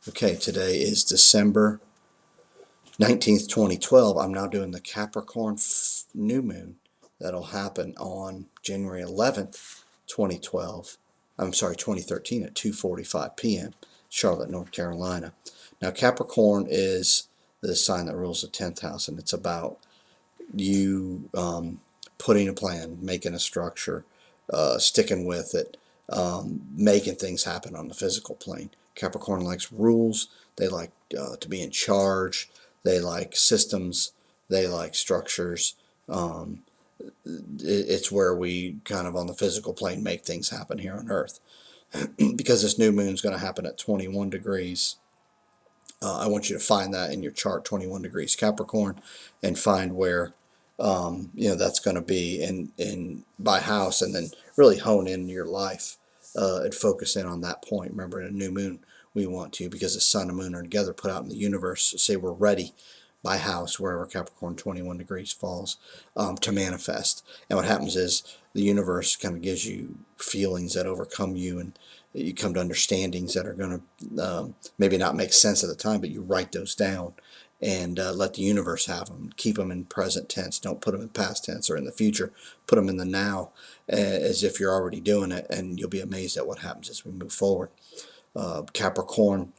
Okay, today is December 19th, 2012. I'm now doing the Capricorn new moon. That'll happen on January 11th, 2012. I'm sorry, 2013 at 2:45 p.m. Charlotte, North Carolina. Now, Capricorn is the sign that rules the 10th house, and it's about you putting a plan, making a structure, sticking with it, making things happen on the physical plane. Capricorn likes rules. They like to be in charge. They like systems. They like structures. It's where we kind of on the physical plane make things happen here on Earth. Because this new moon is going to happen at 21 degrees. I want you to find that in your chart, 21 degrees Capricorn, and find where that's going to be in by house, and then really hone in your life and focus in on that point. Remember, in a new moon, we want to, because the sun and moon are together, put out in the universe, say we're ready by house, wherever Capricorn 21 degrees falls, to manifest. And what happens is the universe kind of gives you feelings that overcome you, and you come to understandings that are going to maybe not make sense at the time, but you write those down and let the universe have them. Keep them in present tense. Don't put them in past tense or in the future. Put them in the now, as if you're already doing it, and you'll be amazed at what happens as we move forward. Capricorn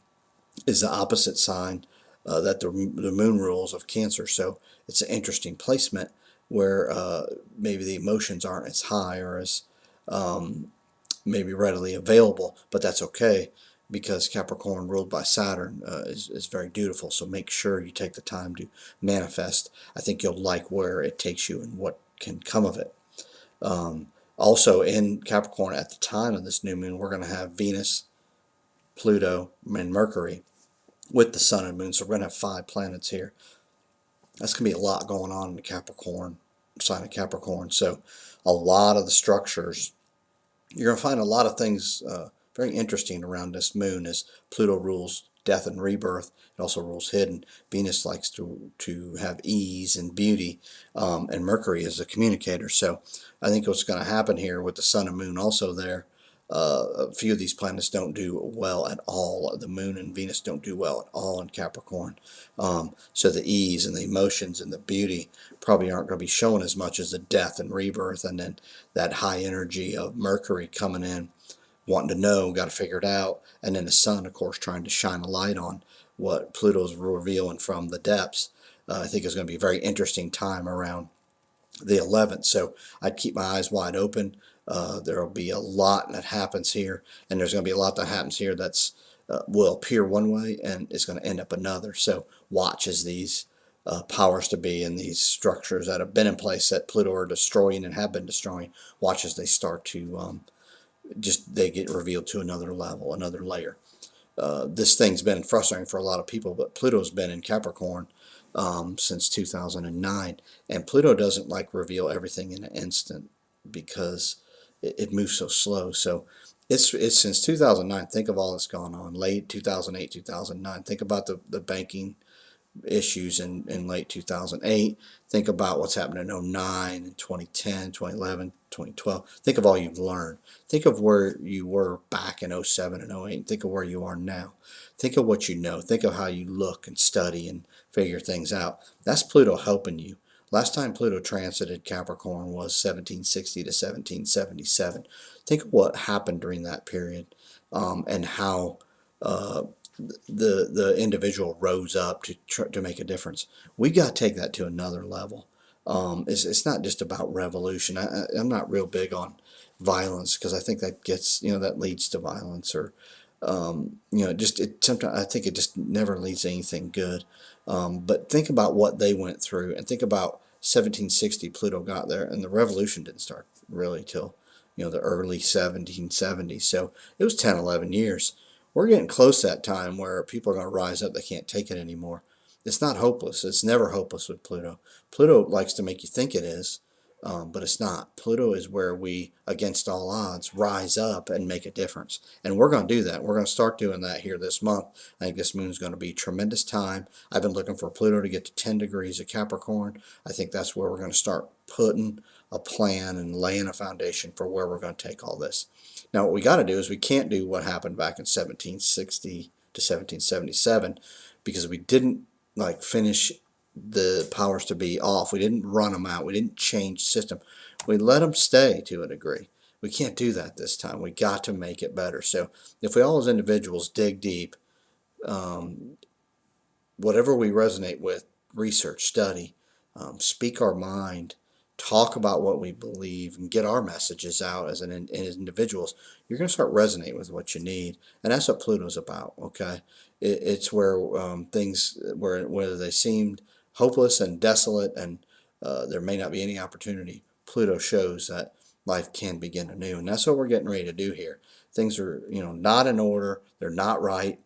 is the opposite sign that the moon rules of Cancer, so it's an interesting placement where maybe the emotions aren't as high or as maybe readily available, but that's okay, because Capricorn ruled by Saturn is very dutiful. So make sure you take the time to manifest. I think you'll like where it takes you and what can come of it. Also in Capricorn at the time of this new moon, we're going to have Venus, Pluto, and Mercury with the sun and moon. So we're going to have 5 planets here. That's going to be a lot going on in the Capricorn, sign of Capricorn. So a lot of the structures, you're going to find a lot of things very interesting around this moon, as Pluto rules death and rebirth. It also rules hidden. Venus likes to have ease and beauty, and Mercury is a communicator. So I think what's going to happen here with the sun and moon also there, a few of these planets don't do well at all. The moon and Venus don't do well at all in Capricorn. So the ease and the emotions and the beauty probably aren't going to be shown as much as the death and rebirth, and then that high energy of Mercury coming in, wanting to know, got to figure it out, and then the sun, of course, trying to shine a light on what Pluto's revealing from the depths. I think it's going to be a very interesting time around the 11th. So I'd keep my eyes wide open. There will be a lot that happens here, and there's going to be a lot that happens here that's will appear one way and is going to end up another. So watch as these powers to be and these structures that have been in place that Pluto are destroying and have been destroying, watch as they start to they get revealed to another level, another layer. This thing's been frustrating for a lot of people, but Pluto's been in Capricorn since 2009, and Pluto doesn't like reveal everything in an instant, because it moves so slow. So it's since 2009. Think of all that's gone on. Late 2008, 2009. Think about the banking issues in late 2008. Think about what's happened in 2009 and 2010, 2011, 2012. Think of all you've learned. Think of where you were back in 07 and 08. Think of where you are now. Think of what you know. Think of how you look and study and figure things out. That's Pluto helping you. Last time Pluto transited Capricorn was 1760 to 1777. Think of what happened during that period, and how the individual rose up to make a difference. We got to take that to another level. It's not just about revolution. I'm not real big on violence, because I think that gets, that leads to violence, or sometimes I think it just never leads to anything good. But think about what they went through, and think about 1760 Pluto got there, and the revolution didn't start really till the early 1770s. So it was 10, 11 years. We're getting close to that time where people are going to rise up. They can't take it anymore. It's not hopeless. It's never hopeless with Pluto. Pluto likes to make you think it is, but it's not. Pluto is where we, against all odds, rise up and make a difference. And we're going to do that. We're going to start doing that here this month. I think this moon is going to be a tremendous time. I've been looking for Pluto to get to 10 degrees of Capricorn. I think that's where we're going to start putting a plan and laying a foundation for where we're going to take all this. Now, what we got to do is we can't do what happened back in 1760 to 1777, because we didn't like finish the powers to be off. We didn't run them out. We didn't change system. We let them stay to a degree. We can't do that this time. We got to make it better. So if we all as individuals dig deep, whatever we resonate with, research, study, speak our mind, talk about what we believe, and get our messages out as as individuals, you're going to start resonating with what you need. And that's what Pluto's about, okay? It's where things, whether they seemed hopeless and desolate and there may not be any opportunity, Pluto shows that life can begin anew. And that's what we're getting ready to do here. Things are, not in order. They're not right.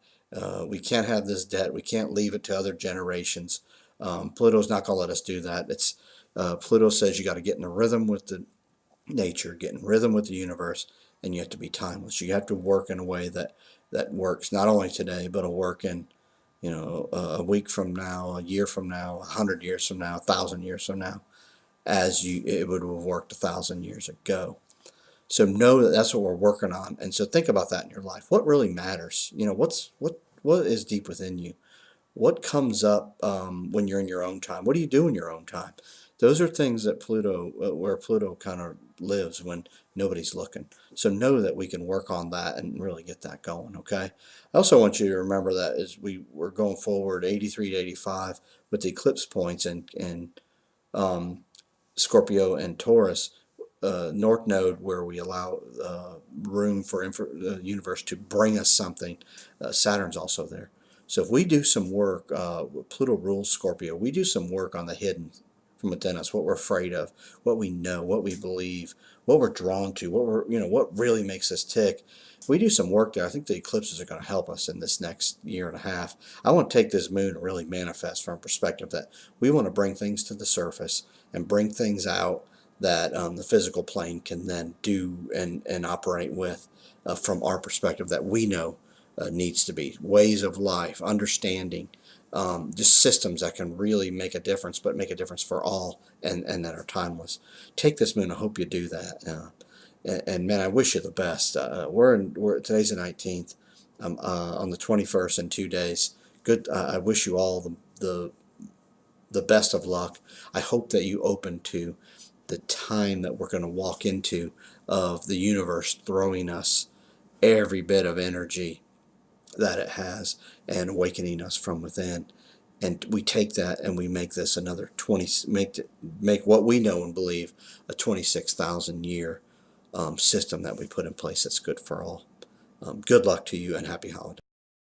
We can't have this debt. We can't leave it to other generations. Pluto's not going to let us do that. Pluto says you got to get in a rhythm with the nature, get in rhythm with the universe, and you have to be timeless. You have to work in a way that works not only today, but will work in a week from now, a year from now, 100 years from now, 1,000 years from now, as it would have worked 1,000 years ago. So know that that's what we're working on, and so think about that in your life. What really matters? What is deep within you? What comes up when you're in your own time? What do you do in your own time? Those are things that where Pluto kind of lives when nobody's looking. So know that we can work on that and really get that going, okay? I also want you to remember that as we're going forward 83 to 85 with the eclipse points in Scorpio and Taurus, North Node, where we allow room for the universe to bring us something. Saturn's also there. So if we do some work, Pluto rules Scorpio, we do some work on the hidden from within us, what we're afraid of, what we know, what we believe, what we're drawn to, what really makes us tick. If we do some work there, I think the eclipses are going to help us in this next year and a half. I want to take this moon and really manifest from a perspective that we want to bring things to the surface and bring things out that the physical plane can then do and operate with from our perspective that we know needs to be. Ways of life, understanding, just systems that can really make a difference, but make a difference for all and that are timeless. Take this moon. I hope you do that. And man, I wish you the best. Today's the 19th. On the 21st in 2 days. Good. I wish you all the best of luck. I hope that you open to the time that we're going to walk into of the universe throwing us every bit of energy that it has and awakening us from within. And we take that and we make this another make what we know and believe a 26,000 year system that we put in place that's good for all. Good luck to you and happy holidays.